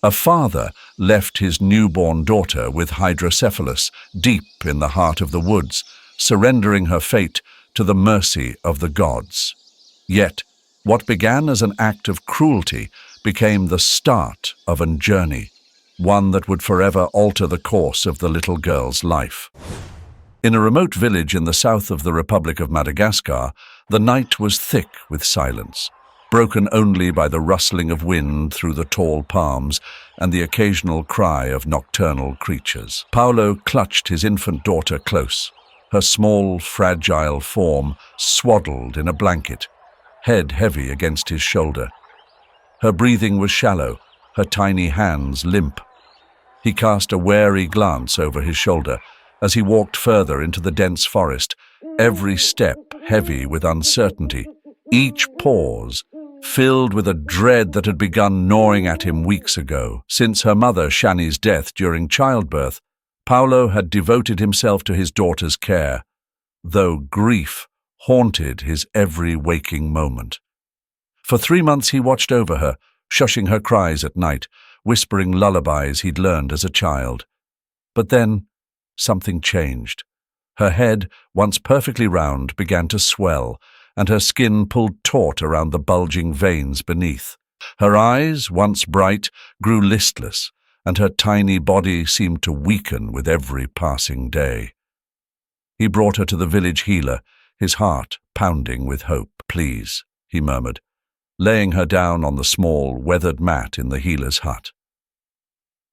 A father left his newborn daughter with hydrocephalus deep in the heart of the woods, surrendering her fate to the mercy of the gods. Yet, what began as an act of cruelty became the start of a journey, one that would forever alter the course of the little girl's life. In a remote village in the south of the Republic of Madagascar, the night was thick with silence, broken only by the rustling of wind through the tall palms and the occasional cry of nocturnal creatures. Paulo clutched his infant daughter close, her small, fragile form swaddled in a blanket, head heavy against his shoulder. Her breathing was shallow, her tiny hands limp. He cast a wary glance over his shoulder as he walked further into the dense forest, every step heavy with uncertainty, each pause filled with a dread that had begun gnawing at him weeks ago. Since her mother Shani's death during childbirth, Paulo had devoted himself to his daughter's care, though grief haunted his every waking moment. For 3 months he watched over her, shushing her cries at night, whispering lullabies he'd learned as a child. But then something changed. Her head, once perfectly round, began to swell, and her skin pulled taut around the bulging veins beneath. Her eyes, once bright, grew listless, and her tiny body seemed to weaken with every passing day. He brought her to the village healer, his heart pounding with hope. "Please," he murmured, laying her down on the small, weathered mat in the healer's hut.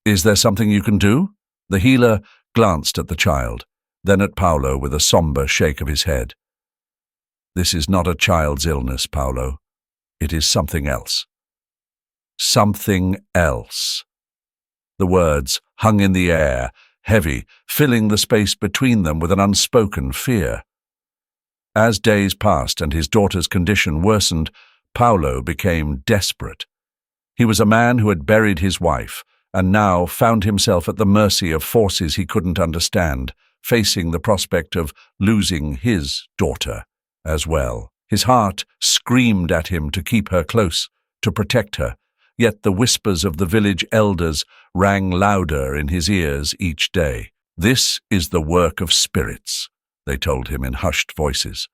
"Is there something you can do?" The healer glanced at the child, then at Paulo with a somber shake of his head. "This is not a child's illness, Paulo. It is something else." Something else. The words hung in the air, heavy, filling the space between them with an unspoken fear. As days passed and his daughter's condition worsened, Paulo became desperate. He was a man who had buried his wife, and now found himself at the mercy of forces he couldn't understand, facing the prospect of losing his daughter as well. His heart screamed at him to keep her close, to protect her, yet the whispers of the village elders rang louder in his ears each day. "This is the work of spirits," they told him in hushed voices.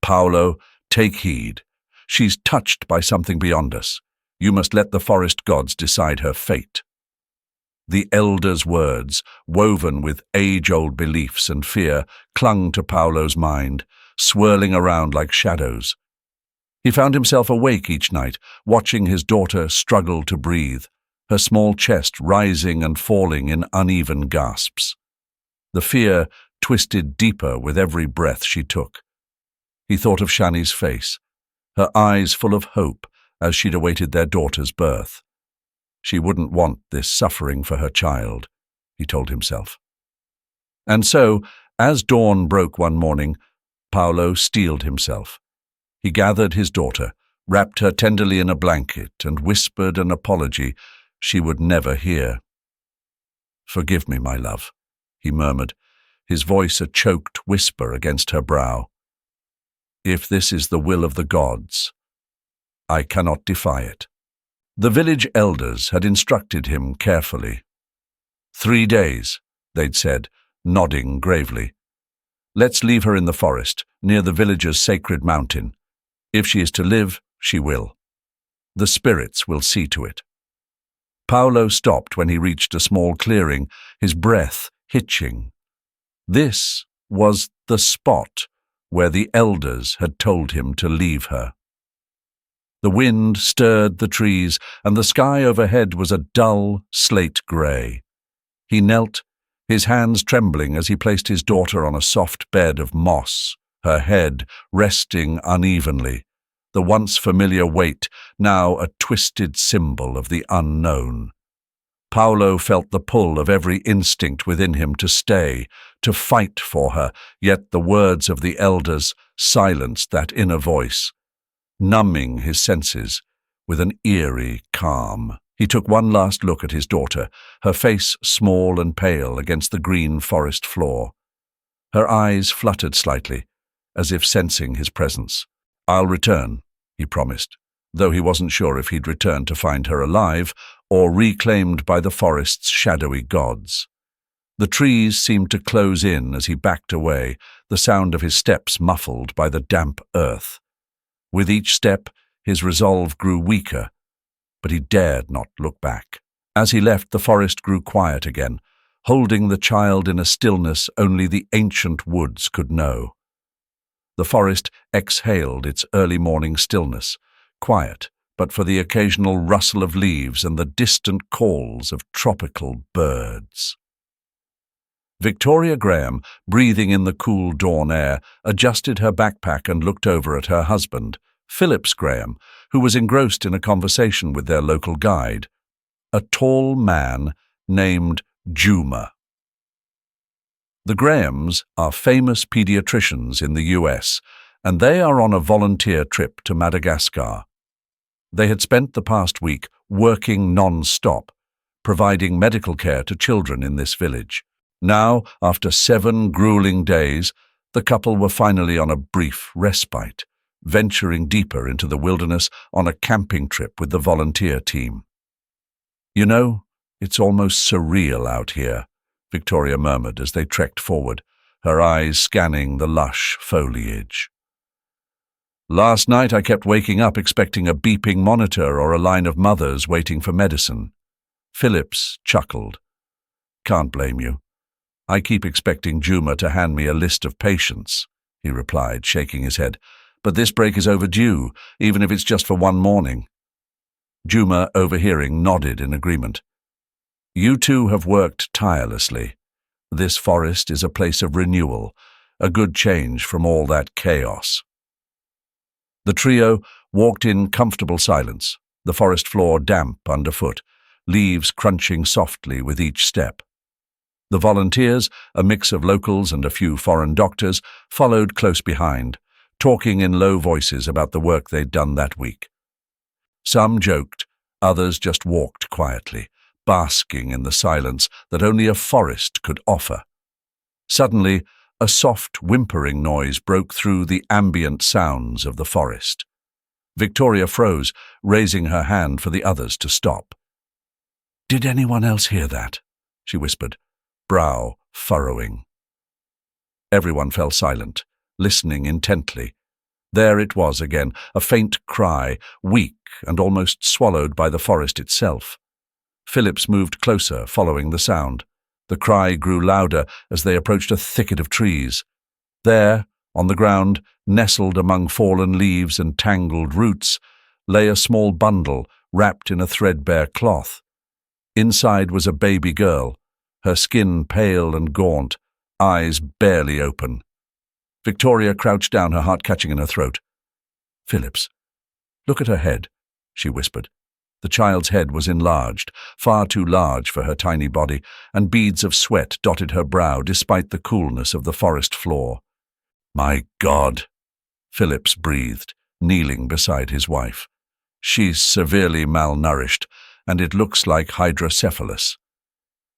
"Paulo, take heed. She's touched by something beyond us. You must let the forest gods decide her fate." The elders' words, woven with age-old beliefs and fear, clung to Paulo's mind, swirling around like shadows. He found himself awake each night, watching his daughter struggle to breathe, her small chest rising and falling in uneven gasps. The fear twisted deeper with every breath she took. He thought of Shani's face, her eyes full of hope as she'd awaited their daughter's birth. She wouldn't want this suffering for her child, he told himself. And so, as dawn broke one morning, Paulo steeled himself. He gathered his daughter, wrapped her tenderly in a blanket, and whispered an apology she would never hear. "Forgive me, my love," he murmured, his voice a choked whisper against her brow. "If this is the will of the gods, I cannot defy it." The village elders had instructed him carefully. 3 days, they'd said, nodding gravely. "Let's leave her in the forest, near the village's sacred mountain. If she is to live, she will. The spirits will see to it." Paulo stopped when he reached a small clearing, his breath hitching. This was the spot where the elders had told him to leave her. The wind stirred the trees, and the sky overhead was a dull slate grey. He knelt, his hands trembling as he placed his daughter on a soft bed of moss, her head resting unevenly, the once familiar weight now a twisted symbol of the unknown. Paulo felt the pull of every instinct within him to stay, to fight for her, yet the words of the elders silenced that inner voice, numbing his senses with an eerie calm. He took one last look at his daughter, her face small and pale against the green forest floor. Her eyes fluttered slightly, as if sensing his presence. "I'll return," he promised, though he wasn't sure if he'd return to find her alive or reclaimed by the forest's shadowy gods. The trees seemed to close in as he backed away, the sound of his steps muffled by the damp earth. With each step, his resolve grew weaker, but he dared not look back. As he left, the forest grew quiet again, holding the child in a stillness only the ancient woods could know. The forest exhaled its early morning stillness, quiet but for the occasional rustle of leaves and the distant calls of tropical birds. Victoria Graham, breathing in the cool dawn air, adjusted her backpack and looked over at her husband, Phillips Graham, who was engrossed in a conversation with their local guide, a tall man named Juma. The Grahams are famous pediatricians in the US, and they are on a volunteer trip to Madagascar. They had spent the past week working non-stop, providing medical care to children in this village. Now, after 7 grueling days, the couple were finally on a brief respite, venturing deeper into the wilderness on a camping trip with the volunteer team. "You know, it's almost surreal out here," Victoria murmured as they trekked forward, her eyes scanning the lush foliage. "Last night I kept waking up expecting a beeping monitor or a line of mothers waiting for medicine." Phillips chuckled. "Can't blame you. I keep expecting Juma to hand me a list of patients," he replied, shaking his head. "But this break is overdue, even if it's just for one morning." Juma, overhearing, nodded in agreement. "You two have worked tirelessly. This forest is a place of renewal, a good change from all that chaos." The trio walked in comfortable silence, the forest floor damp underfoot, leaves crunching softly with each step. The volunteers, a mix of locals and a few foreign doctors, followed close behind, talking in low voices about the work they'd done that week. Some joked, others just walked quietly, basking in the silence that only a forest could offer. Suddenly, a soft whimpering noise broke through the ambient sounds of the forest. Victoria froze, raising her hand for the others to stop. "Did anyone else hear that?" she whispered, brow furrowing. Everyone fell silent, listening intently. There it was again, a faint cry, weak and almost swallowed by the forest itself. Phillips moved closer, following the sound. The cry grew louder as they approached a thicket of trees. There, on the ground, nestled among fallen leaves and tangled roots, lay a small bundle wrapped in a threadbare cloth. Inside was a baby girl, her skin pale and gaunt, eyes barely open. Victoria crouched down, her heart catching in her throat. "Phillips, look at her head," she whispered. The child's head was enlarged, far too large for her tiny body, and beads of sweat dotted her brow despite the coolness of the forest floor. "My God," Phillips breathed, kneeling beside his wife. "She's severely malnourished, and it looks like hydrocephalus."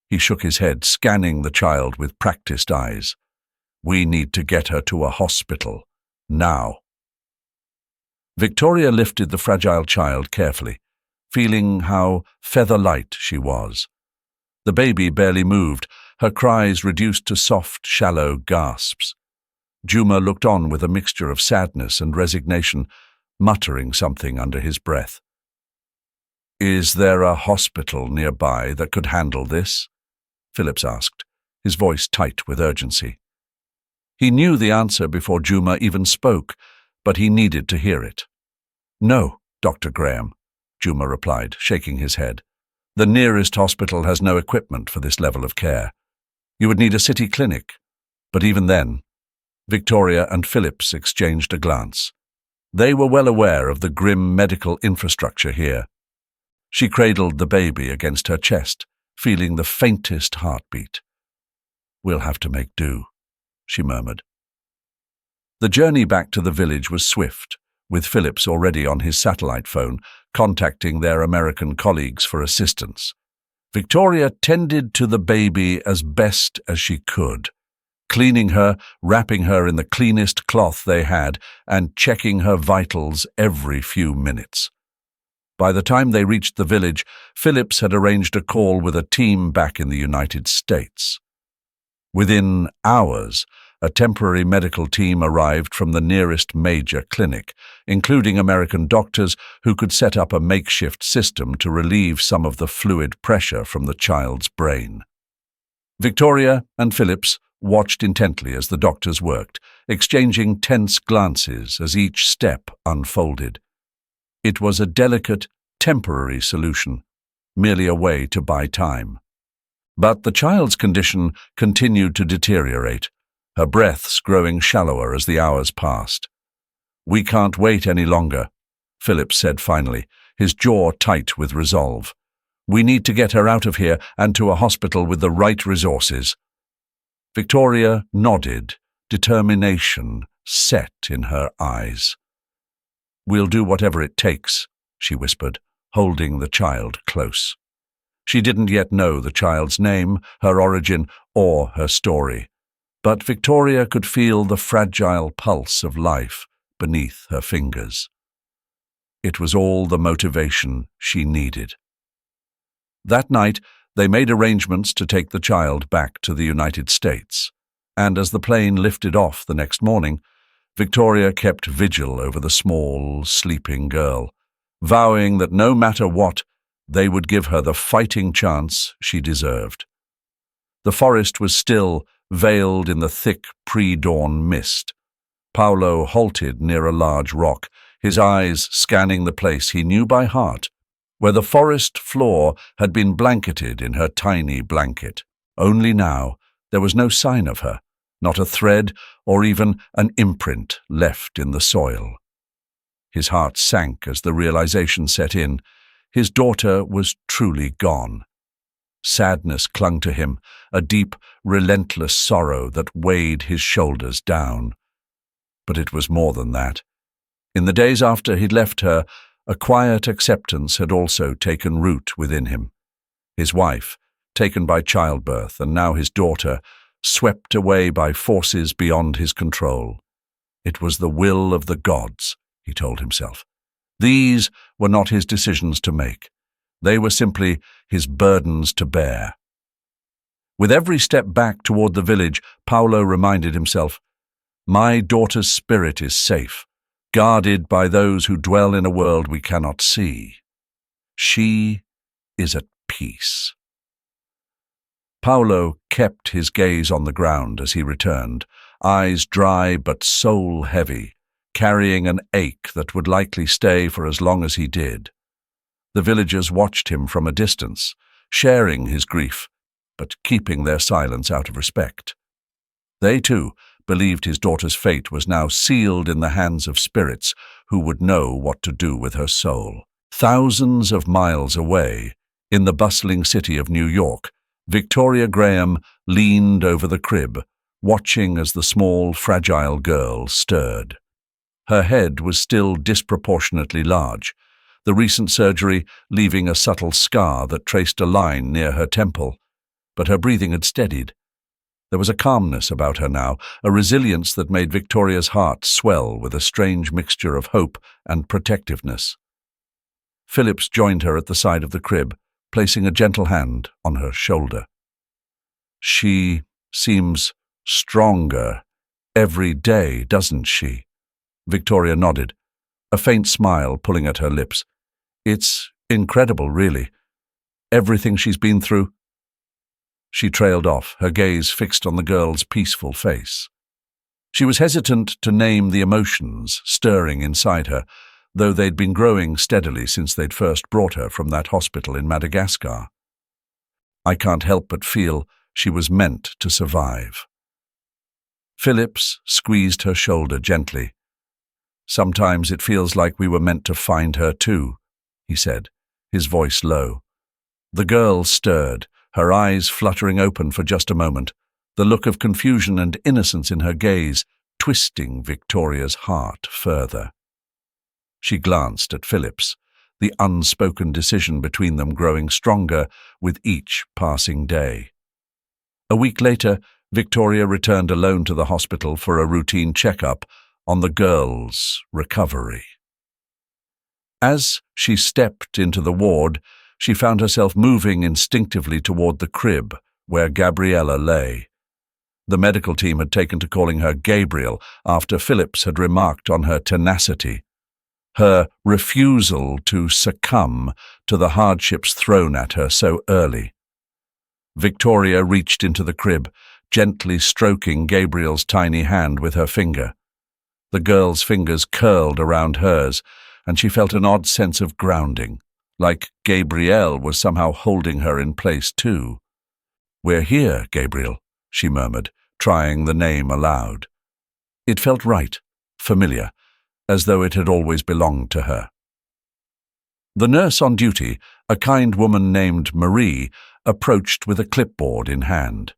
He shook his head, scanning the child with practiced eyes. "We need to get her to a hospital, now." Victoria lifted the fragile child carefully, feeling how feather-light she was. The baby barely moved, her cries reduced to soft, shallow gasps. Juma looked on with a mixture of sadness and resignation, muttering something under his breath. "Is there a hospital nearby that could handle this?" Phillips asked, his voice tight with urgency. He knew the answer before Juma even spoke, but he needed to hear it. "No, Dr. Graham," Juma replied, shaking his head. "The nearest hospital has no equipment for this level of care. You would need a city clinic." But even then, Victoria and Phillips exchanged a glance. They were well aware of the grim medical infrastructure here. She cradled the baby against her chest, feeling the faintest heartbeat. "We'll have to make do," she murmured. The journey back to the village was swift, with Phillips already on his satellite phone, contacting their American colleagues for assistance. Victoria tended to the baby as best as she could, cleaning her, wrapping her in the cleanest cloth they had, and checking her vitals every few minutes. By the time they reached the village, Phillips had arranged a call with a team back in the United States. Within hours, a temporary medical team arrived from the nearest major clinic, including American doctors who could set up a makeshift system to relieve some of the fluid pressure from the child's brain. Victoria and Phillips watched intently as the doctors worked, exchanging tense glances as each step unfolded. It was a delicate, temporary solution, merely a way to buy time. But the child's condition continued to deteriorate, her breaths growing shallower as the hours passed. "We can't wait any longer," Phillips said finally, his jaw tight with resolve. "We need to get her out of here and to a hospital with the right resources." Victoria nodded, determination set in her eyes. "We'll do whatever it takes," she whispered, holding the child close. She didn't yet know the child's name, her origin, or her story, but Victoria could feel the fragile pulse of life beneath her fingers. It was all the motivation she needed. That night, they made arrangements to take the child back to the United States, and as the plane lifted off the next morning, Victoria kept vigil over the small, sleeping girl, vowing that no matter what, they would give her the fighting chance she deserved. The forest was still, veiled in the thick pre-dawn mist. Paulo halted near a large rock, his eyes scanning the place he knew by heart, where the forest floor had been blanketed in her tiny blanket. Only now there was no sign of her, not a thread or even an imprint left in the soil. His heart sank as the realization set in. His daughter was truly gone. Sadness clung to him, a deep, relentless sorrow that weighed his shoulders down. But it was more than that. In the days after he'd left her, a quiet acceptance had also taken root within him. His wife, taken by childbirth, and now his daughter, swept away by forces beyond his control. It was the will of the gods, he told himself. These were not his decisions to make. They were simply his burdens to bear. With every step back toward the village, Paulo reminded himself, "My daughter's spirit is safe, guarded by those who dwell in a world we cannot see. She is at peace." Paulo kept his gaze on the ground as he returned, eyes dry but soul heavy, carrying an ache that would likely stay for as long as he did. The villagers watched him from a distance, sharing his grief, but keeping their silence out of respect. They, too, believed his daughter's fate was now sealed in the hands of spirits who would know what to do with her soul. Thousands of miles away, in the bustling city of New York, Victoria Graham leaned over the crib, watching as the small, fragile girl stirred. Her head was still disproportionately large, the recent surgery leaving a subtle scar that traced a line near her temple, but her breathing had steadied. There was a calmness about her now, a resilience that made Victoria's heart swell with a strange mixture of hope and protectiveness. Phillips joined her at the side of the crib, placing a gentle hand on her shoulder. "She seems stronger every day, doesn't she?" Victoria nodded, a faint smile pulling at her lips. "It's incredible, really. Everything she's been through." She trailed off, her gaze fixed on the girl's peaceful face. She was hesitant to name the emotions stirring inside her, though they'd been growing steadily since they'd first brought her from that hospital in Madagascar. "I can't help but feel she was meant to survive." Phillips squeezed her shoulder gently. "Sometimes it feels like we were meant to find her too," he said, his voice low. The girl stirred, her eyes fluttering open for just a moment, the look of confusion and innocence in her gaze twisting Victoria's heart further. She glanced at Phillips, the unspoken decision between them growing stronger with each passing day. A week later, Victoria returned alone to the hospital for a routine checkup on the girl's recovery. As she stepped into the ward, she found herself moving instinctively toward the crib where Gabriella lay. The medical team had taken to calling her Gabriel after Phillips had remarked on her tenacity, her refusal to succumb to the hardships thrown at her so early. Victoria reached into the crib, gently stroking Gabriel's tiny hand with her finger. The girl's fingers curled around hers, and she felt an odd sense of grounding, like Gabriel was somehow holding her in place too. "We're here, Gabriel," she murmured, trying the name aloud. It felt right, familiar, as though it had always belonged to her. The nurse on duty, a kind woman named Marie, approached with a clipboard in hand.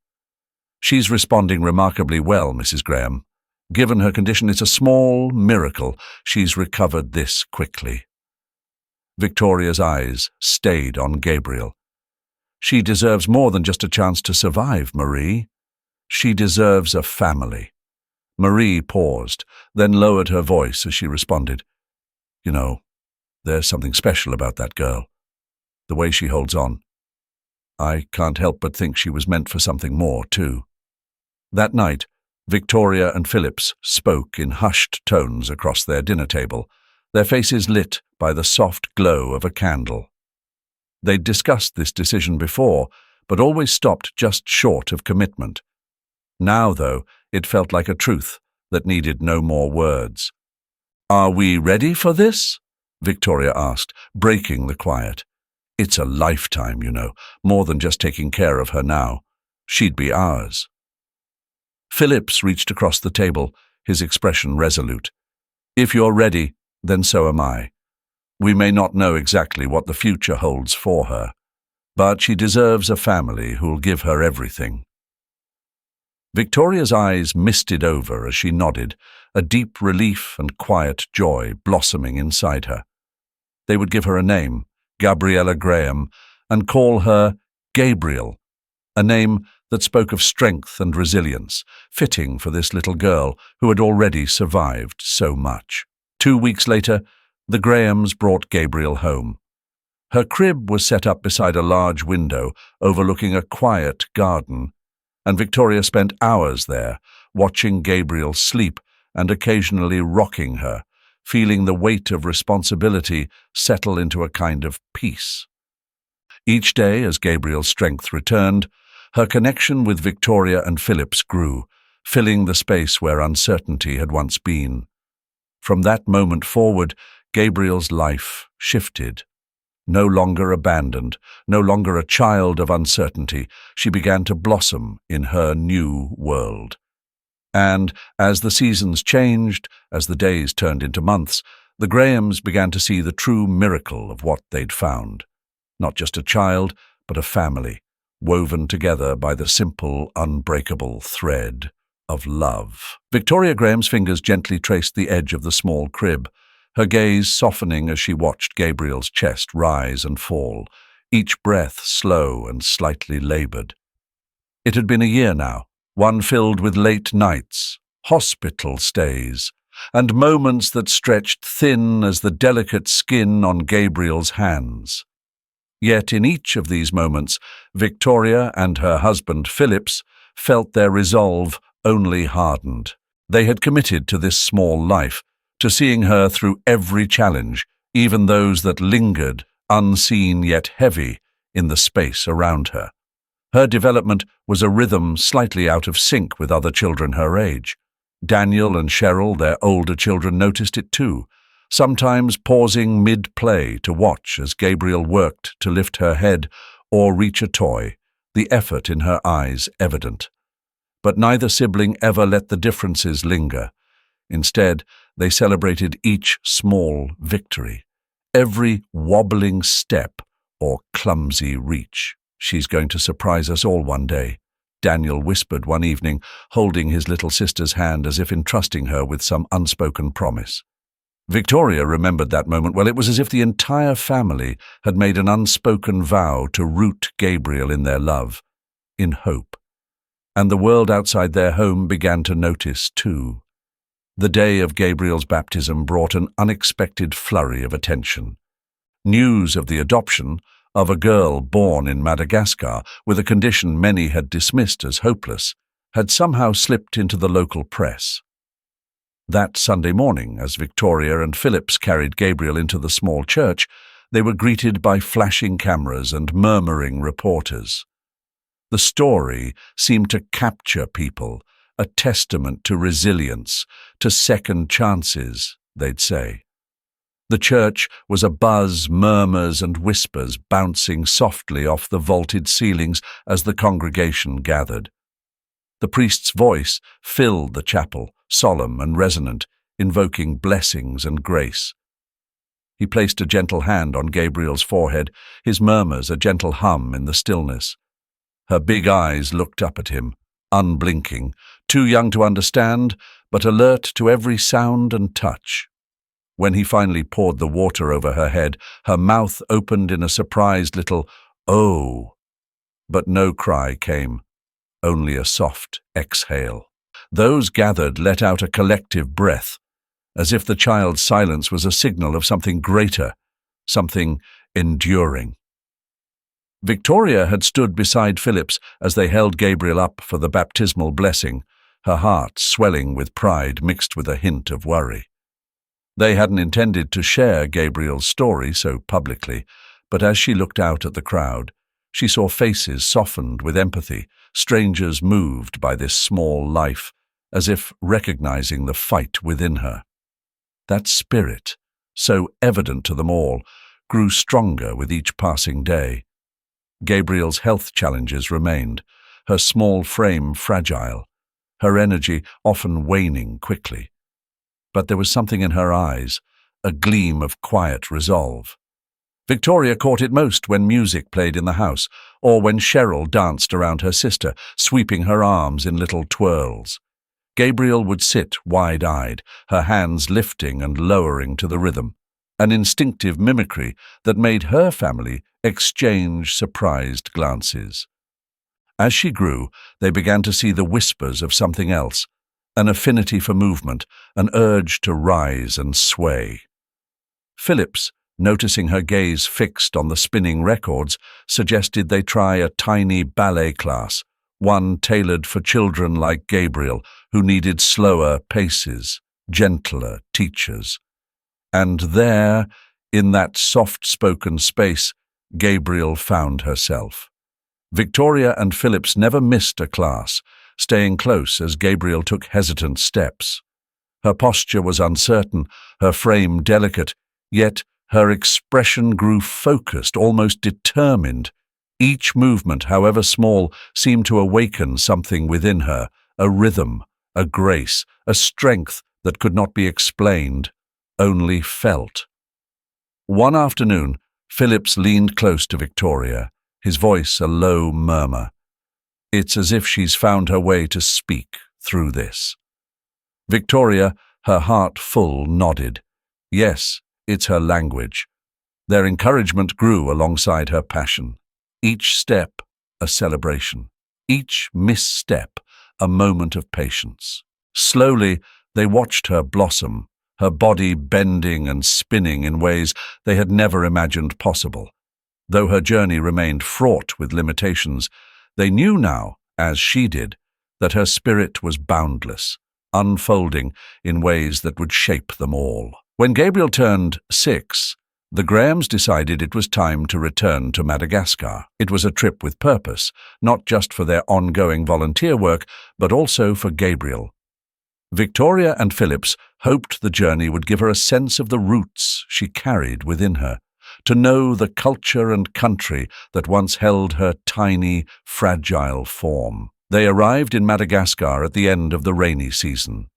"She's responding remarkably well, Mrs. Graham. Given her condition, it's a small miracle she's recovered this quickly." Victoria's eyes stayed on Gabriel. "She deserves more than just a chance to survive, Marie. She deserves a family." Marie paused, then lowered her voice as she responded. "You know, there's something special about that girl. The way she holds on. I can't help but think she was meant for something more, too." That night, Victoria and Phillips spoke in hushed tones across their dinner table, their faces lit by the soft glow of a candle. They'd discussed this decision before, but always stopped just short of commitment. Now, though, it felt like a truth that needed no more words. "Are we ready for this?" Victoria asked, breaking the quiet. "It's a lifetime, you know, more than just taking care of her now. She'd be ours." Phillips reached across the table, his expression resolute. "If you're ready, then so am I. We may not know exactly what the future holds for her, but she deserves a family who'll give her everything." Victoria's eyes misted over as she nodded, a deep relief and quiet joy blossoming inside her. They would give her a name, Gabriella Graham, and call her Gabriel, a name that spoke of strength and resilience, fitting for this little girl who had already survived so much. 2 weeks later, the Grahams brought Gabriel home. Her crib was set up beside a large window overlooking a quiet garden, and Victoria spent hours there, watching Gabriel sleep and occasionally rocking her, feeling the weight of responsibility settle into a kind of peace. Each day, as Gabriel's strength returned, her connection with Victoria and Phillips grew, filling the space where uncertainty had once been. From that moment forward, Gabriel's life shifted. No longer abandoned, no longer a child of uncertainty, she began to blossom in her new world. And as the seasons changed, as the days turned into months, the Grahams began to see the true miracle of what they'd found. Not just a child, but a family, woven together by the simple, unbreakable thread of love. Victoria Graham's fingers gently traced the edge of the small crib, her gaze softening as she watched Gabriel's chest rise and fall, each breath slow and slightly labored. It had been a year now, one filled with late nights, hospital stays, and moments that stretched thin as the delicate skin on Gabriel's hands. Yet in each of these moments, Victoria and her husband Phillips felt their resolve only hardened. They had committed to this small life, to seeing her through every challenge, even those that lingered, unseen yet heavy, in the space around her. Her development was a rhythm slightly out of sync with other children her age. Daniel and Cheryl, their older children, noticed it too, sometimes pausing mid-play to watch as Gabriel worked to lift her head or reach a toy, the effort in her eyes evident. But neither sibling ever let the differences linger. Instead, they celebrated each small victory, every wobbling step or clumsy reach. "She's going to surprise us all one day," Daniel whispered one evening, holding his little sister's hand as if entrusting her with some unspoken promise. Victoria remembered that moment well. It was as if the entire family had made an unspoken vow to root Gabriel in their love, in hope. And the world outside their home began to notice too. The day of Gabriel's baptism brought an unexpected flurry of attention. News of the adoption of a girl born in Madagascar with a condition many had dismissed as hopeless had somehow slipped into the local press. That Sunday morning, as Victoria and Phillips carried Gabriel into the small church, they were greeted by flashing cameras and murmuring reporters. The story seemed to capture people, a testament to resilience, to second chances, they'd say. The church was abuzz, murmurs and whispers bouncing softly off the vaulted ceilings as the congregation gathered. The priest's voice filled the chapel, solemn and resonant, invoking blessings and grace. He placed a gentle hand on Gabriel's forehead, his murmurs a gentle hum in the stillness. Her big eyes looked up at him, unblinking, too young to understand, but alert to every sound and touch. When he finally poured the water over her head, her mouth opened in a surprised little "oh," but no cry came, only a soft exhale. Those gathered let out a collective breath, as if the child's silence was a signal of something greater, something enduring. Victoria had stood beside Phillips as they held Gabriel up for the baptismal blessing, her heart swelling with pride mixed with a hint of worry. They hadn't intended to share Gabriel's story so publicly, but as she looked out at the crowd, she saw faces softened with empathy, strangers moved by this small life, as if recognizing the fight within her. That spirit, so evident to them all, grew stronger with each passing day. Gabriel's health challenges remained, her small frame fragile, her energy often waning quickly. But there was something in her eyes, a gleam of quiet resolve. Victoria caught it most when music played in the house, or when Cheryl danced around her sister, sweeping her arms in little twirls. Gabriel would sit wide-eyed, her hands lifting and lowering to the rhythm, an instinctive mimicry that made her family exchange surprised glances. As she grew, they began to see the whispers of something else, an affinity for movement, an urge to rise and sway. Phillips, noticing her gaze fixed on the spinning records, suggested they try a tiny ballet class, one tailored for children like Gabriel, who needed slower paces, gentler teachers. And there, in that soft-spoken space, Gabriel found herself. Victoria and Phillips never missed a class, staying close as Gabriel took hesitant steps. Her posture was uncertain, her frame delicate, yet her expression grew focused, almost determined. Each movement, however small, seemed to awaken something within her, a rhythm, a grace, a strength that could not be explained, only felt. One afternoon, Phillips leaned close to Victoria, his voice a low murmur. It's as if she's found her way to speak through this. Victoria, her heart full, nodded. Yes, it's her language. Their encouragement grew alongside her passion. Each step, a celebration. Each misstep, a moment of patience. Slowly, they watched her blossom, her body bending and spinning in ways they had never imagined possible. Though her journey remained fraught with limitations, they knew now, as she did, that her spirit was boundless, unfolding in ways that would shape them all. When Gabriel turned 6, the Grahams decided it was time to return to Madagascar. It was a trip with purpose, not just for their ongoing volunteer work, but also for Gabriel. Victoria and Phillips hoped the journey would give her a sense of the roots she carried within her, to know the culture and country that once held her tiny, fragile form. They arrived in Madagascar at the end of the rainy season.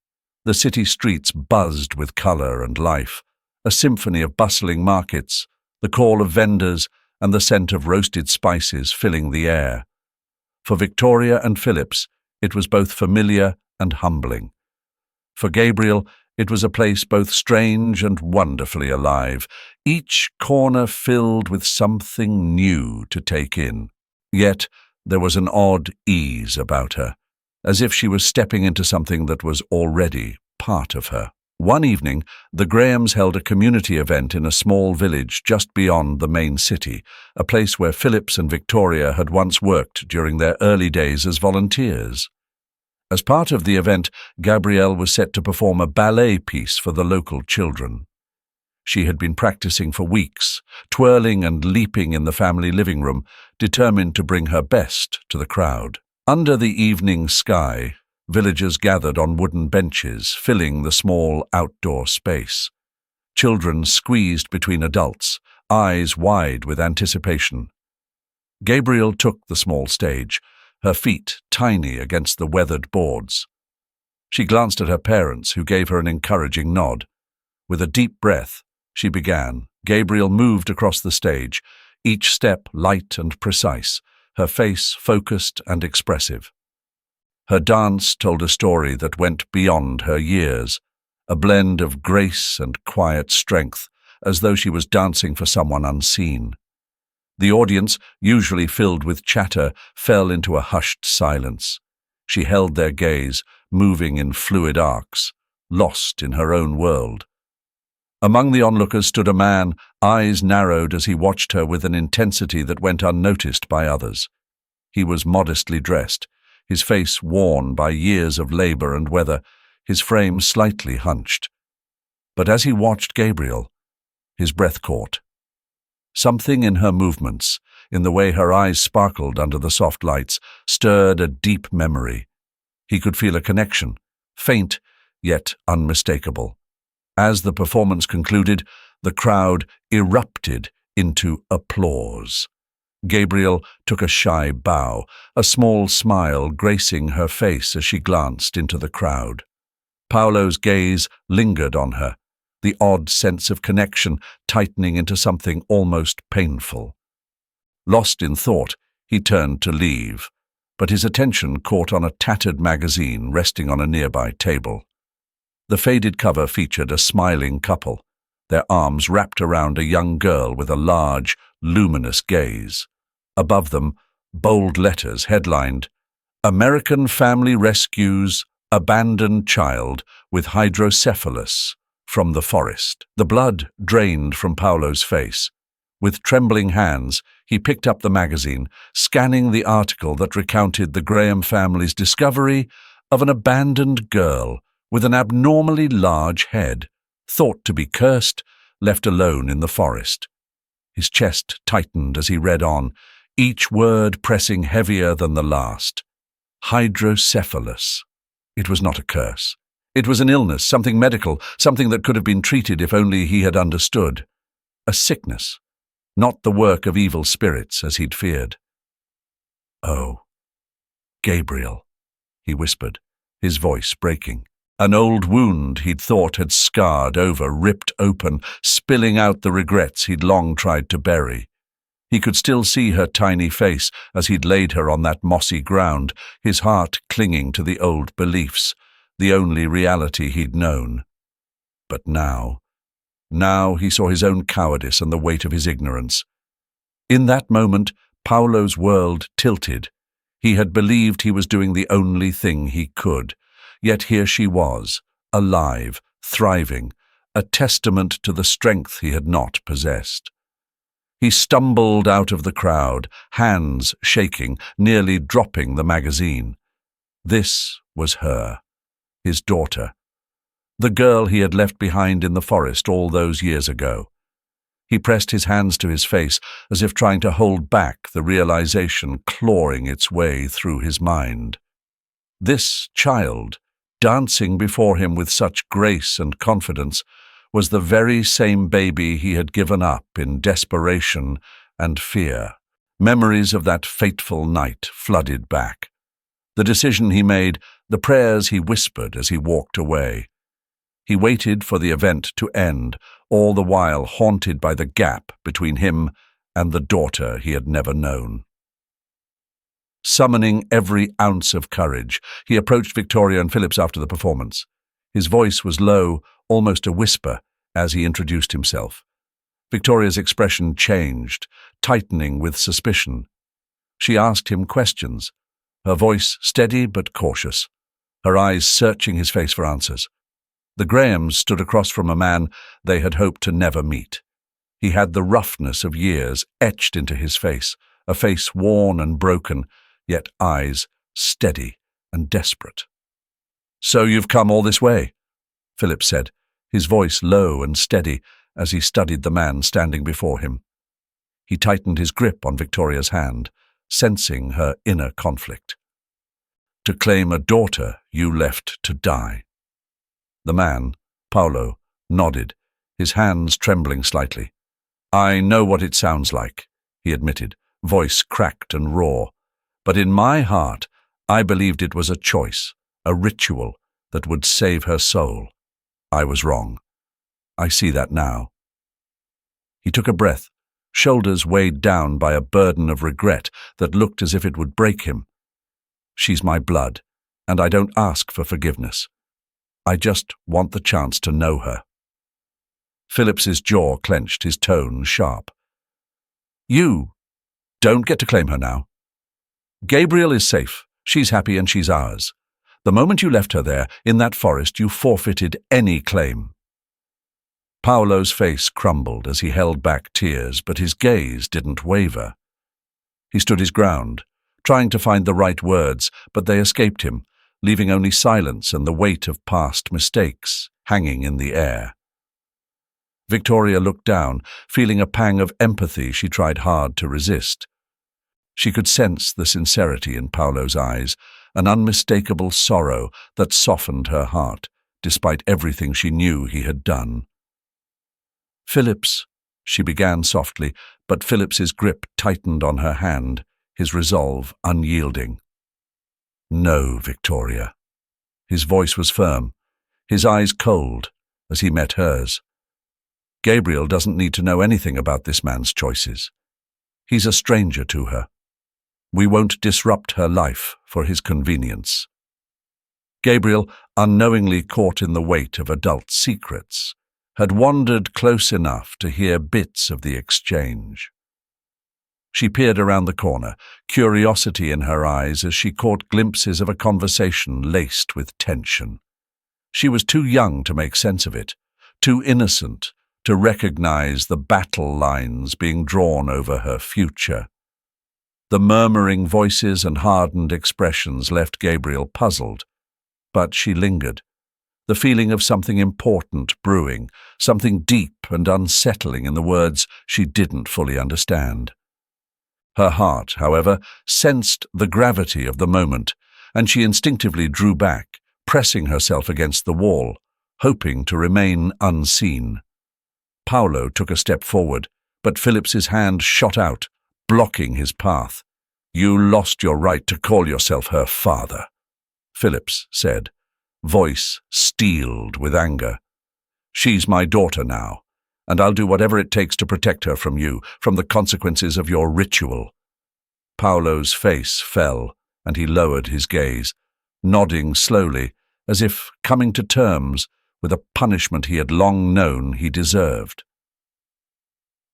The city streets buzzed with color and life, a symphony of bustling markets, the call of vendors, and the scent of roasted spices filling the air. For Victoria and Phillips, it was both familiar and humbling. For Gabriel, it was a place both strange and wonderfully alive, each corner filled with something new to take in. Yet there was an odd ease about her, as if she was stepping into something that was already part of her. One evening, the Grahams held a community event in a small village just beyond the main city, a place where Phillips and Victoria had once worked during their early days as volunteers. As part of the event, Gabriel was set to perform a ballet piece for the local children. She had been practicing for weeks, twirling and leaping in the family living room, determined to bring her best to the crowd. Under the evening sky, villagers gathered on wooden benches, filling the small outdoor space. Children squeezed between adults, eyes wide with anticipation. Gabriel took the small stage, her feet tiny against the weathered boards. She glanced at her parents, who gave her an encouraging nod. With a deep breath, she began. Gabriel moved across the stage, each step light and precise, her face focused and expressive. Her dance told a story that went beyond her years, a blend of grace and quiet strength, as though she was dancing for someone unseen. The audience, usually filled with chatter, fell into a hushed silence. She held their gaze, moving in fluid arcs, lost in her own world. Among the onlookers stood a man, eyes narrowed as he watched her with an intensity that went unnoticed by others. He was modestly dressed, his face worn by years of labor and weather, his frame slightly hunched. But as he watched Gabriel, his breath caught. Something in her movements, in the way her eyes sparkled under the soft lights, stirred a deep memory. He could feel a connection, faint yet unmistakable. As the performance concluded, the crowd erupted into applause. Gabriel took a shy bow, a small smile gracing her face as she glanced into the crowd. Paulo's gaze lingered on her, the odd sense of connection tightening into something almost painful. Lost in thought, he turned to leave, but his attention caught on a tattered magazine resting on a nearby table. The faded cover featured a smiling couple, their arms wrapped around a young girl with a large, luminous gaze. Above them, bold letters headlined, "American Family Rescues Abandoned Child with Hydrocephalus from the Forest." The blood drained from Paulo's face. With trembling hands, he picked up the magazine, scanning the article that recounted the Graham family's discovery of an abandoned girl with an abnormally large head, thought to be cursed, left alone in the forest. His chest tightened as he read on, each word pressing heavier than the last. Hydrocephalus. It was not a curse. It was an illness, something medical, something that could have been treated if only he had understood. A sickness, not the work of evil spirits as he'd feared. "Oh, Gabriel," he whispered, his voice breaking. An old wound he'd thought had scarred over, ripped open, spilling out the regrets he'd long tried to bury. He could still see her tiny face as he'd laid her on that mossy ground, his heart clinging to the old beliefs, the only reality he'd known. But now he saw his own cowardice and the weight of his ignorance. In that moment, Paulo's world tilted. He had believed he was doing the only thing he could. Yet here she was, alive, thriving, a testament to the strength he had not possessed. He stumbled out of the crowd, hands shaking, nearly dropping the magazine. This was her, his daughter, the girl he had left behind in the forest all those years ago. He pressed his hands to his face, as if trying to hold back the realization clawing its way through his mind. This child, dancing before him with such grace and confidence, was the very same baby he had given up in desperation and fear. Memories of that fateful night flooded back. The decision he made, the prayers he whispered as he walked away. He waited for the event to end, all the while haunted by the gap between him and the daughter he had never known. Summoning every ounce of courage, he approached Victoria and Phillips after the performance. His voice was low, almost a whisper, as he introduced himself. Victoria's expression changed, tightening with suspicion. She asked him questions, her voice steady but cautious, her eyes searching his face for answers. The Grahams stood across from a man they had hoped to never meet. He had the roughness of years etched into his face, a face worn and broken, yet eyes steady and desperate. "So you've come all this way," Philip said, his voice low and steady as he studied the man standing before him. He tightened his grip on Victoria's hand, sensing her inner conflict. "To claim a daughter you left to die." The man, Paulo, nodded, his hands trembling slightly. "I know what it sounds like," he admitted, voice cracked and raw. "But in my heart, I believed it was a choice, a ritual that would save her soul. I was wrong. I see that now." He took a breath, shoulders weighed down by a burden of regret that looked as if it would break him. "She's my blood, and I don't ask for forgiveness. I just want the chance to know her." Phillips's jaw clenched, his tone sharp. "You don't get to claim her now. Gabriel is safe. She's happy and she's ours. The moment you left her there, in that forest, you forfeited any claim." Paulo's face crumbled as he held back tears, but his gaze didn't waver. He stood his ground, trying to find the right words, but they escaped him, leaving only silence and the weight of past mistakes hanging in the air. Victoria looked down, feeling a pang of empathy she tried hard to resist. She could sense the sincerity in Paulo's eyes, an unmistakable sorrow that softened her heart, despite everything she knew he had done. "Phillips," she began softly, but Phillips's grip tightened on her hand, his resolve unyielding. "No, Victoria." His voice was firm, his eyes cold as he met hers. "Gabriel doesn't need to know anything about this man's choices. He's a stranger to her. We won't disrupt her life for his convenience." Gabriel, unknowingly caught in the weight of adult secrets, had wandered close enough to hear bits of the exchange. She peered around the corner, curiosity in her eyes as she caught glimpses of a conversation laced with tension. She was too young to make sense of it, too innocent to recognize the battle lines being drawn over her future. The murmuring voices and hardened expressions left Gabriel puzzled, but she lingered, the feeling of something important brewing, something deep and unsettling in the words she didn't fully understand. Her heart, however, sensed the gravity of the moment, and she instinctively drew back, pressing herself against the wall, hoping to remain unseen. Paulo took a step forward, but Phillips's hand shot out, blocking his path. "You lost your right to call yourself her father," Phillips said, voice steeled with anger. "She's my daughter now, and I'll do whatever it takes to protect her from you, from the consequences of your ritual." Paulo's face fell, and he lowered his gaze, nodding slowly, as if coming to terms with a punishment he had long known he deserved.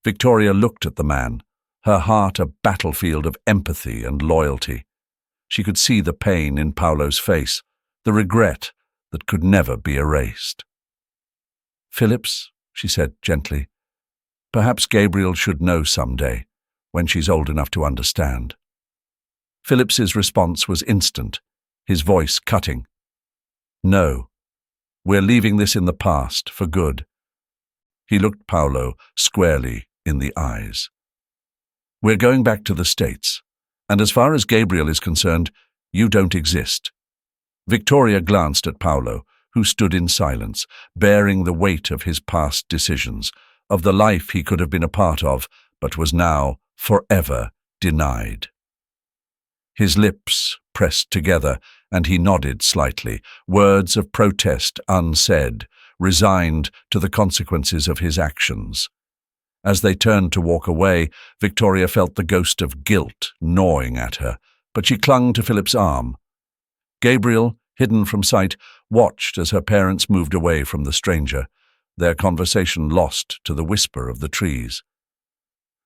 Victoria looked at the man, her heart a battlefield of empathy and loyalty. She could see the pain in Paulo's face, the regret that could never be erased. "Phillips," she said gently, "perhaps Gabriel should know someday, when she's old enough to understand." Phillips's response was instant, his voice cutting. "No, we're leaving this in the past for good." He looked Paulo squarely in the eyes. "We're going back to the States, and as far as Gabriel is concerned, you don't exist." Victoria glanced at Paulo, who stood in silence, bearing the weight of his past decisions, of the life he could have been a part of, but was now forever denied. His lips pressed together, and he nodded slightly, words of protest unsaid, resigned to the consequences of his actions. As they turned to walk away, Victoria felt the ghost of guilt gnawing at her, but she clung to Philip's arm. Gabriel, hidden from sight, watched as her parents moved away from the stranger, their conversation lost to the whisper of the trees.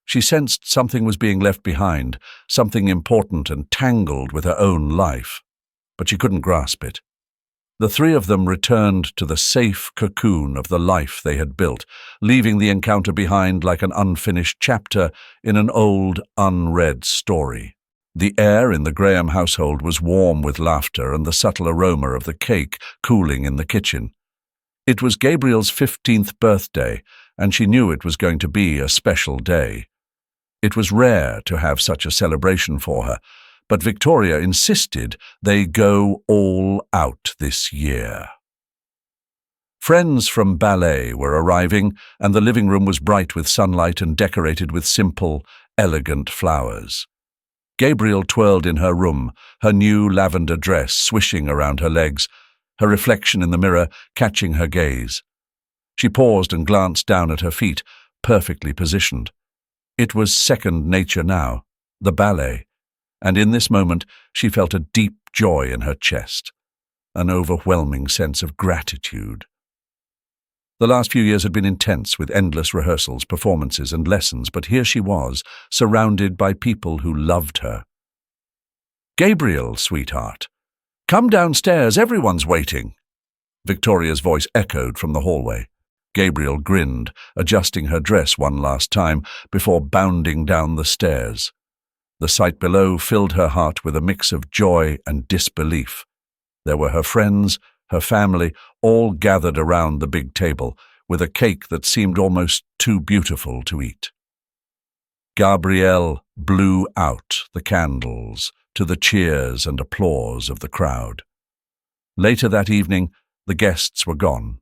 She sensed something was being left behind, something important and tangled with her own life, but she couldn't grasp it. The three of them returned to the safe cocoon of the life they had built, leaving the encounter behind like an unfinished chapter in an old, unread story. The air in the Graham household was warm with laughter and the subtle aroma of the cake cooling in the kitchen. It was Gabriel's 15th birthday, and she knew it was going to be a special day. It was rare to have such a celebration for her, but Victoria insisted they go all out this year. Friends from ballet were arriving, and the living room was bright with sunlight and decorated with simple, elegant flowers. Gabriel twirled in her room, her new lavender dress swishing around her legs, her reflection in the mirror catching her gaze. She paused and glanced down at her feet, perfectly positioned. It was second nature now, the ballet, and in this moment she felt a deep joy in her chest, an overwhelming sense of gratitude. The last few years had been intense with endless rehearsals, performances and lessons, but here she was, surrounded by people who loved her. "Gabriel, sweetheart, come downstairs, everyone's waiting." Victoria's voice echoed from the hallway. Gabriel grinned, adjusting her dress one last time before bounding down the stairs. The sight below filled her heart with a mix of joy and disbelief. There were her friends, her family, all gathered around the big table, with a cake that seemed almost too beautiful to eat. Gabriel blew out the candles to the cheers and applause of the crowd. Later that evening, the guests were gone.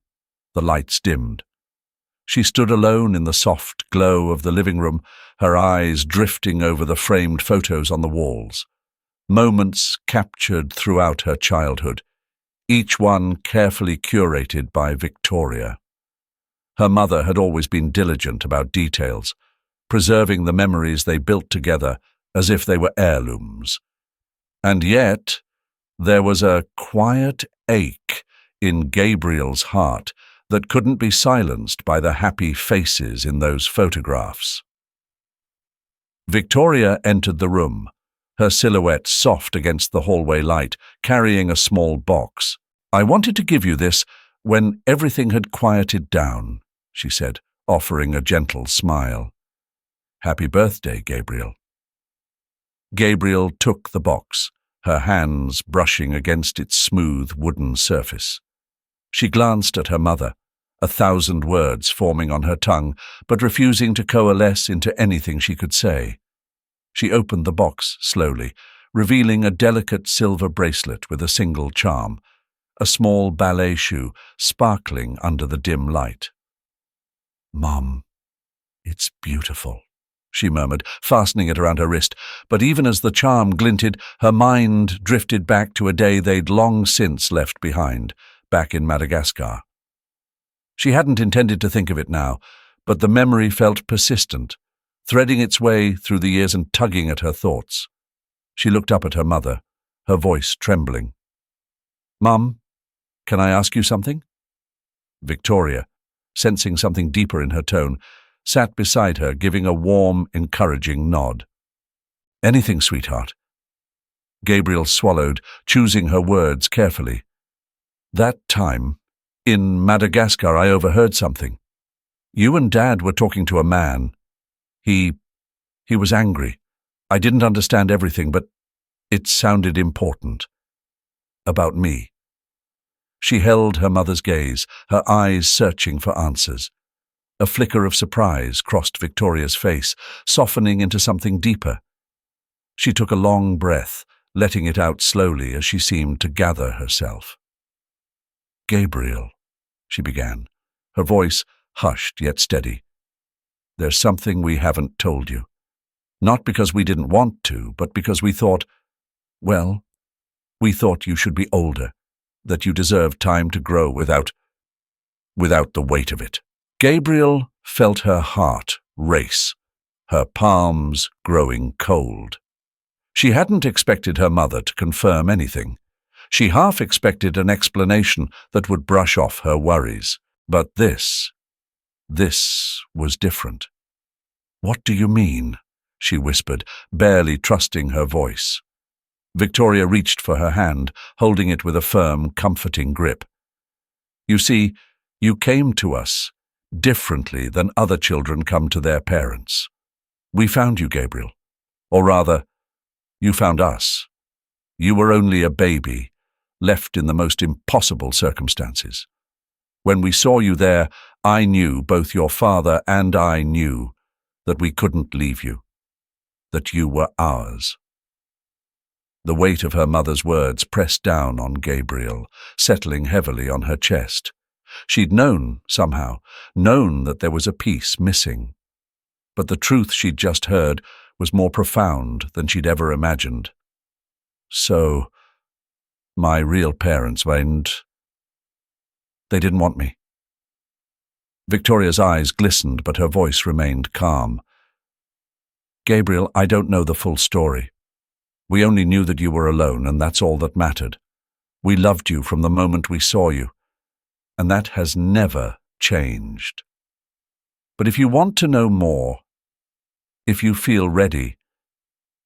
The lights dimmed. She stood alone in the soft glow of the living room, her eyes drifting over the framed photos on the walls. Moments captured throughout her childhood, each one carefully curated by Victoria. Her mother had always been diligent about details, preserving the memories they built together as if they were heirlooms. And yet, there was a quiet ache in Gabriel's heart that couldn't be silenced by the happy faces in those photographs. Victoria entered the room, her silhouette soft against the hallway light, carrying a small box. "I wanted to give you this when everything had quieted down," she said, offering a gentle smile. "Happy birthday, Gabriel." Gabriel took the box, her hands brushing against its smooth wooden surface. She glanced at her mother, 1,000 words forming on her tongue, but refusing to coalesce into anything she could say. She opened the box slowly, revealing a delicate silver bracelet with a single charm, a small ballet shoe sparkling under the dim light. "Mom, it's beautiful," she murmured, fastening it around her wrist, but even as the charm glinted, her mind drifted back to a day they'd long since left behind, back in Madagascar. She hadn't intended to think of it now, but the memory felt persistent, threading its way through the years and tugging at her thoughts. She looked up at her mother, her voice trembling. "Mum, can I ask you something?" Victoria, sensing something deeper in her tone, sat beside her, giving a warm, encouraging nod. "Anything, sweetheart." Gabriel swallowed, choosing her words carefully. "That time, in Madagascar, I overheard something. You and Dad were talking to a man. He was angry. I didn't understand everything, but it sounded important. About me." She held her mother's gaze, her eyes searching for answers. A flicker of surprise crossed Victoria's face, softening into something deeper. She took a long breath, letting it out slowly as she seemed to gather herself. "Gabriel," she began, her voice hushed yet steady. "There's something we haven't told you. Not because we didn't want to, but because we thought you should be older, that you deserved time to grow without the weight of it." Gabriel felt her heart race, her palms growing cold. She hadn't expected her mother to confirm anything. She half expected an explanation that would brush off her worries. But this was different. "What do you mean?" she whispered, barely trusting her voice. Victoria reached for her hand, holding it with a firm, comforting grip. You see, you came to us differently than other children come to their parents. We found you, Gabriel. Or rather, you found us. You were only a baby, left in the most impossible circumstances. When we saw you there, I knew, both your father and I knew, that we couldn't leave you, that you were ours. The weight of her mother's words pressed down on Gabriel, settling heavily on her chest. She'd known, somehow, known that there was a piece missing. But the truth she'd just heard was more profound than she'd ever imagined. So, my real parents went. They didn't want me. Victoria's eyes glistened, but her voice remained calm. Gabriel, I don't know the full story. We only knew that you were alone, and that's all that mattered. We loved you from the moment we saw you, and that has never changed. But if you want to know more, if you feel ready,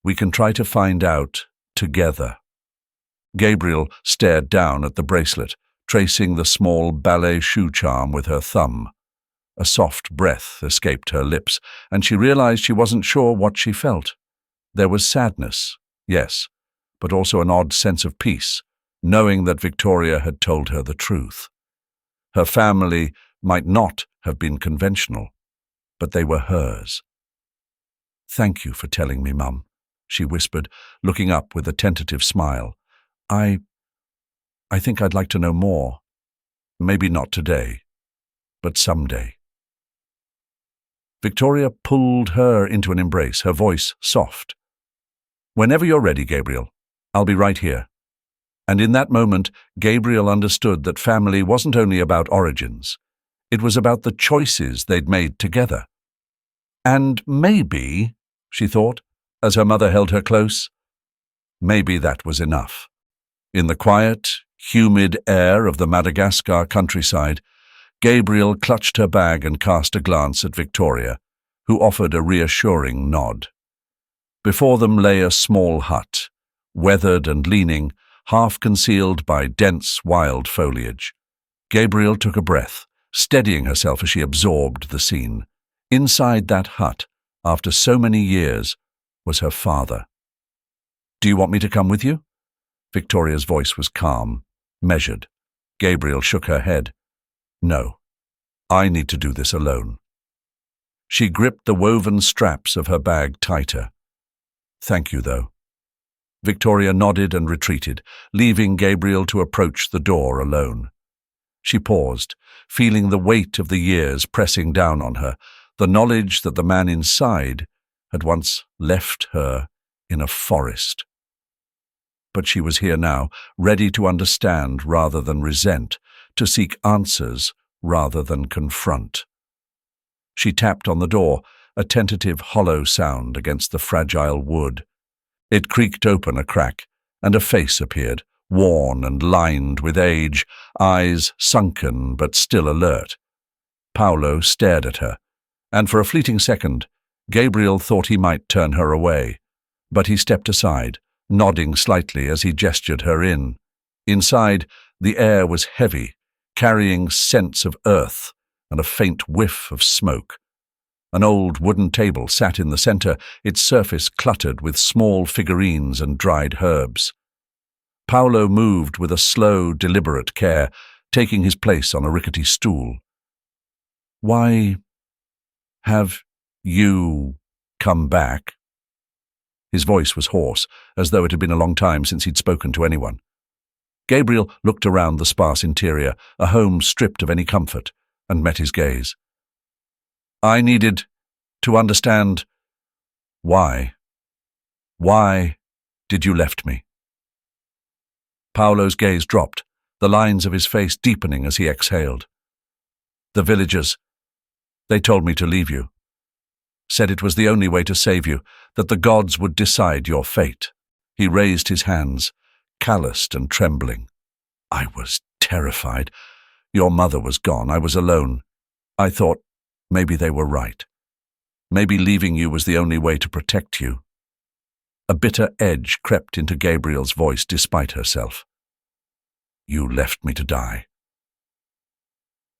we can try to find out together. Gabriel stared down at the bracelet, tracing the small ballet shoe charm with her thumb. A soft breath escaped her lips, and she realized she wasn't sure what she felt. There was sadness, yes, but also an odd sense of peace, knowing that Victoria had told her the truth. Her family might not have been conventional, but they were hers. Thank you for telling me, Mum, she whispered, looking up with a tentative smile. I think I'd like to know more. Maybe not today, but someday. Victoria pulled her into an embrace, her voice soft. Whenever you're ready, Gabriel, I'll be right here. And in that moment, Gabriel understood that family wasn't only about origins. It was about the choices they'd made together. And maybe, she thought, as her mother held her close, maybe that was enough. In the quiet, humid air of the Madagascar countryside, Gabriel clutched her bag and cast a glance at Victoria, who offered a reassuring nod. Before them lay a small hut, weathered and leaning, half concealed by dense, wild foliage. Gabriel took a breath, steadying herself as she absorbed the scene. Inside that hut, after so many years, was her father. Do you want me to come with you? Victoria's voice was calm, measured. Gabriel shook her head. No, I need to do this alone. She gripped the woven straps of her bag tighter. Thank you, though. Victoria nodded and retreated, leaving Gabriel to approach the door alone. She paused, feeling the weight of the years pressing down on her, the knowledge that the man inside had once left her in a forest. But she was here now, ready to understand rather than resent, to seek answers rather than confront. She tapped on the door, a tentative hollow sound against the fragile wood. It creaked open a crack, and a face appeared, worn and lined with age, eyes sunken but still alert. Paulo stared at her, and for a fleeting second, Gabriel thought he might turn her away, but he stepped aside, nodding slightly as he gestured her in. Inside, the air was heavy, carrying scents of earth and a faint whiff of smoke. An old wooden table sat in the center, its surface cluttered with small figurines and dried herbs. Paulo moved with a slow, deliberate care, taking his place on a rickety stool. Why have you come back? His voice was hoarse, as though it had been a long time since he'd spoken to anyone. Gabriel looked around the sparse interior, a home stripped of any comfort, and met his gaze. I needed to understand why. Why did you left me? Paulo's gaze dropped, the lines of his face deepening as he exhaled. The villagers, they told me to leave you. Said it was the only way to save you, that the gods would decide your fate. He raised his hands, calloused and trembling. I was terrified. Your mother was gone. I was alone. I thought maybe they were right. Maybe leaving you was the only way to protect you. A bitter edge crept into Gabriel's voice despite herself. "You left me to die."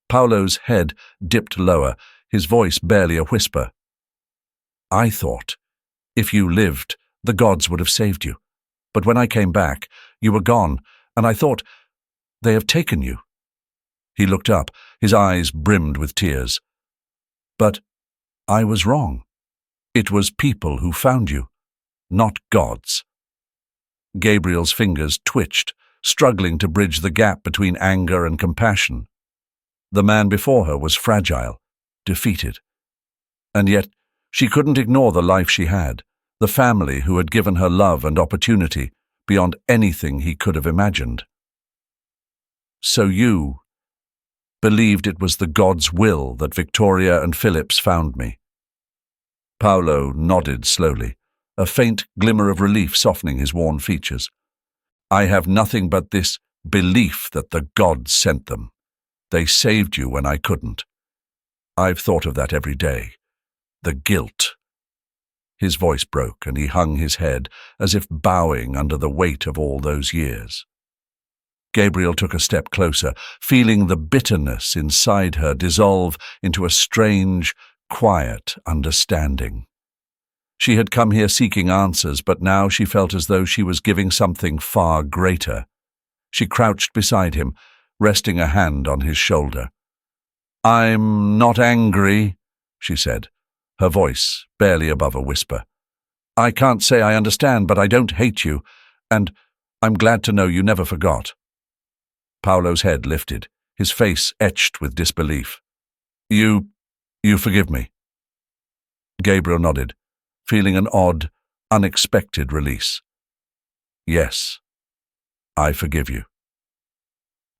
Paulo's head dipped lower, his voice barely a whisper. "I thought, if you lived, the gods would have saved you. But when I came back, you were gone, and I thought, they have taken you." He looked up, his eyes brimmed with tears. "But I was wrong. It was people who found you, not gods." Gabriel's fingers twitched, struggling to bridge the gap between anger and compassion. The man before her was fragile, defeated. And yet she couldn't ignore the life she had, the family who had given her love and opportunity beyond anything he could have imagined. "So you believed it was the God's will that Victoria and Phillips found me?" Paulo nodded slowly, a faint glimmer of relief softening his worn features. "I have nothing but this belief that the gods sent them. They saved you when I couldn't. I've thought of that every day. The guilt." His voice broke, and he hung his head, as if bowing under the weight of all those years. Gabriel took a step closer, feeling the bitterness inside her dissolve into a strange, quiet understanding. She had come here seeking answers, but now she felt as though she was giving something far greater. She crouched beside him, resting a hand on his shoulder. "I'm not angry," she said, her voice barely above a whisper. "I can't say I understand, but I don't hate you, and I'm glad to know you never forgot." Paulo's head lifted, his face etched with disbelief. You forgive me?" Gabriel nodded, feeling an odd, unexpected release. "Yes, I forgive you."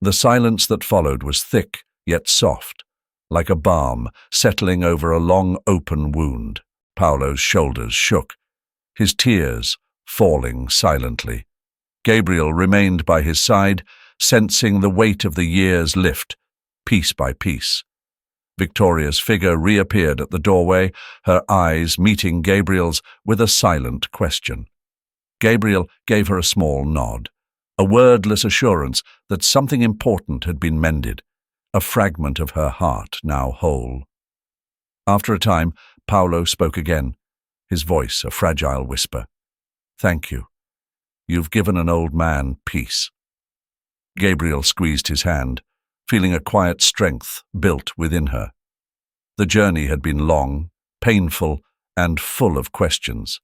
The silence that followed was thick yet soft, like a balm settling over a long open wound. Paulo's shoulders shook, his tears falling silently. Gabriel remained by his side, sensing the weight of the years lift, piece by piece. Victoria's figure reappeared at the doorway, her eyes meeting Gabriel's with a silent question. Gabriel gave her a small nod, a wordless assurance that something important had been mended, a fragment of her heart now whole. After a time, Paulo spoke again, his voice a fragile whisper. "Thank you. You've given an old man peace." Gabriel squeezed his hand, feeling a quiet strength built within her. The journey had been long, painful, and full of questions.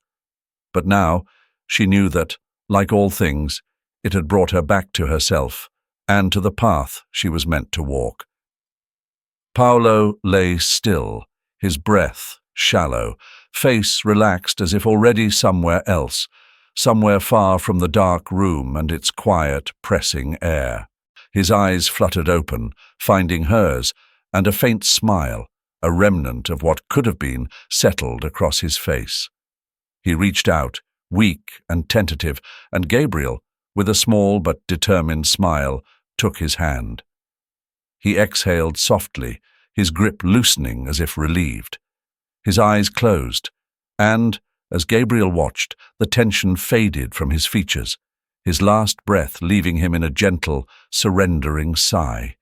But now she knew that, like all things, it had brought her back to herself and to the path she was meant to walk. Paulo lay still, his breath shallow, face relaxed as if already somewhere else, somewhere far from the dark room and its quiet, pressing air. His eyes fluttered open, finding hers, and a faint smile, a remnant of what could have been, settled across his face. He reached out, weak and tentative, and Gabriel, with a small but determined smile, took his hand. He exhaled softly, his grip loosening as if relieved. His eyes closed, and, as Gabriel watched, the tension faded from his features, his last breath leaving him in a gentle, surrendering sigh.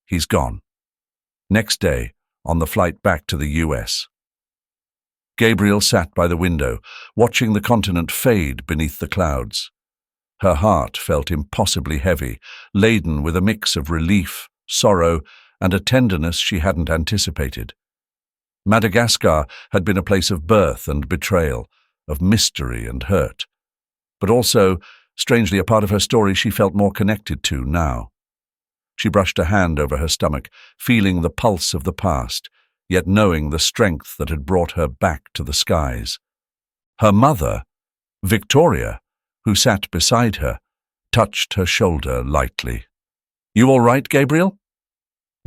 He's gone. Next day, on the flight back to the US. Gabriel sat by the window, watching the continent fade beneath the clouds. Her heart felt impossibly heavy, laden with a mix of relief, sorrow, and a tenderness she hadn't anticipated. Madagascar had been a place of birth and betrayal, of mystery and hurt, but also, strangely, a part of her story she felt more connected to now. She brushed a hand over her stomach, feeling the pulse of the past, yet knowing the strength that had brought her back to the skies. Her mother, Victoria, who sat beside her, touched her shoulder lightly. "You all right, Gabriel?"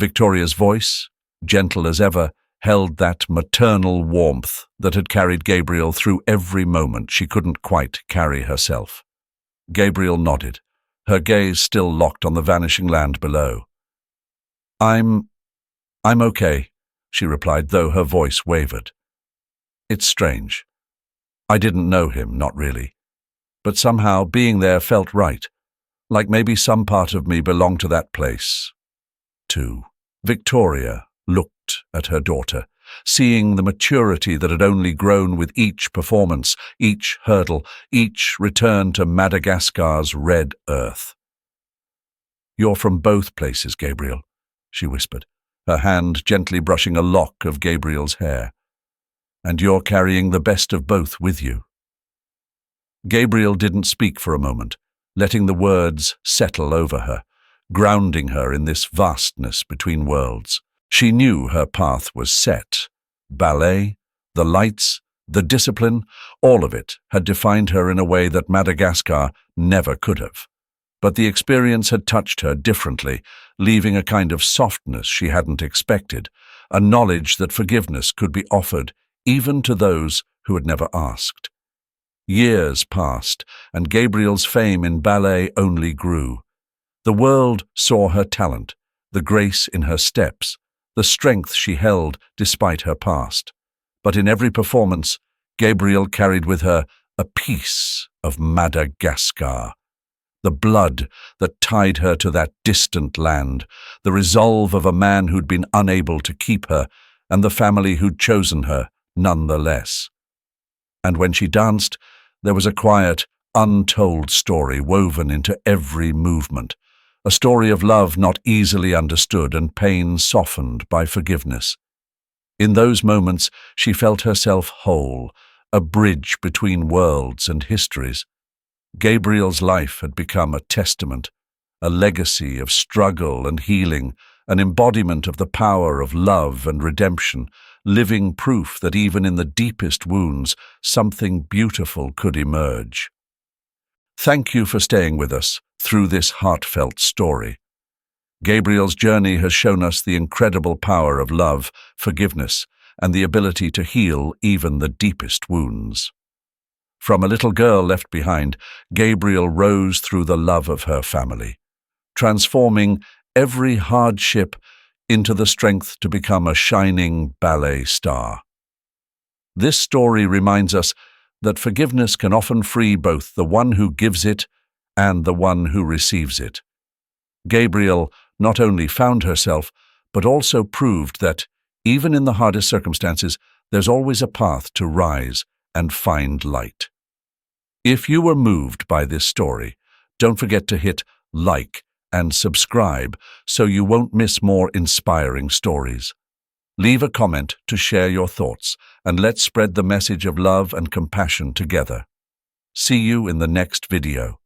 Victoria's voice, gentle as ever, held that maternal warmth that had carried Gabriel through every moment she couldn't quite carry herself. Gabriel nodded, her gaze still locked on the vanishing land below. I'm okay," she replied, though her voice wavered. "It's strange. I didn't know him, not really. But somehow being there felt right, like maybe some part of me belonged to that place, too. Victoria looked at her daughter, seeing the maturity that had only grown with each performance, each hurdle, each return to Madagascar's red earth. "You're from both places, Gabriel," she whispered, her hand gently brushing a lock of Gabriel's hair. "And you're carrying the best of both with you." Gabriel didn't speak for a moment, letting the words settle over her, grounding her in this vastness between worlds. She knew her path was set. Ballet, the lights, the discipline, all of it had defined her in a way that Madagascar never could have. But the experience had touched her differently, leaving a kind of softness she hadn't expected, a knowledge that forgiveness could be offered even to those who had never asked. Years passed, and Gabriel's fame in ballet only grew. The world saw her talent, the grace in her steps, the strength she held despite her past. But in every performance, Gabriel carried with her a piece of Madagascar. The blood that tied her to that distant land, the resolve of a man who'd been unable to keep her, and the family who'd chosen her nonetheless. And when she danced, there was a quiet, untold story woven into every movement, a story of love not easily understood and pain softened by forgiveness. In those moments, she felt herself whole, a bridge between worlds and histories. Gabriel's life had become a testament, a legacy of struggle and healing, an embodiment of the power of love and redemption, living proof that even in the deepest wounds, something beautiful could emerge. Thank you for staying with us through this heartfelt story. Gabriel's journey has shown us the incredible power of love, forgiveness, and the ability to heal even the deepest wounds. From a little girl left behind, Gabriel rose through the love of her family, transforming every hardship into the strength to become a shining ballet star. This story reminds us that forgiveness can often free both the one who gives it and the one who receives it. Gabriel not only found herself, but also proved that, even in the hardest circumstances, there's always a path to rise and find light. If you were moved by this story, don't forget to hit like and subscribe so you won't miss more inspiring stories. Leave a comment to share your thoughts, and let's spread the message of love and compassion together. See you in the next video.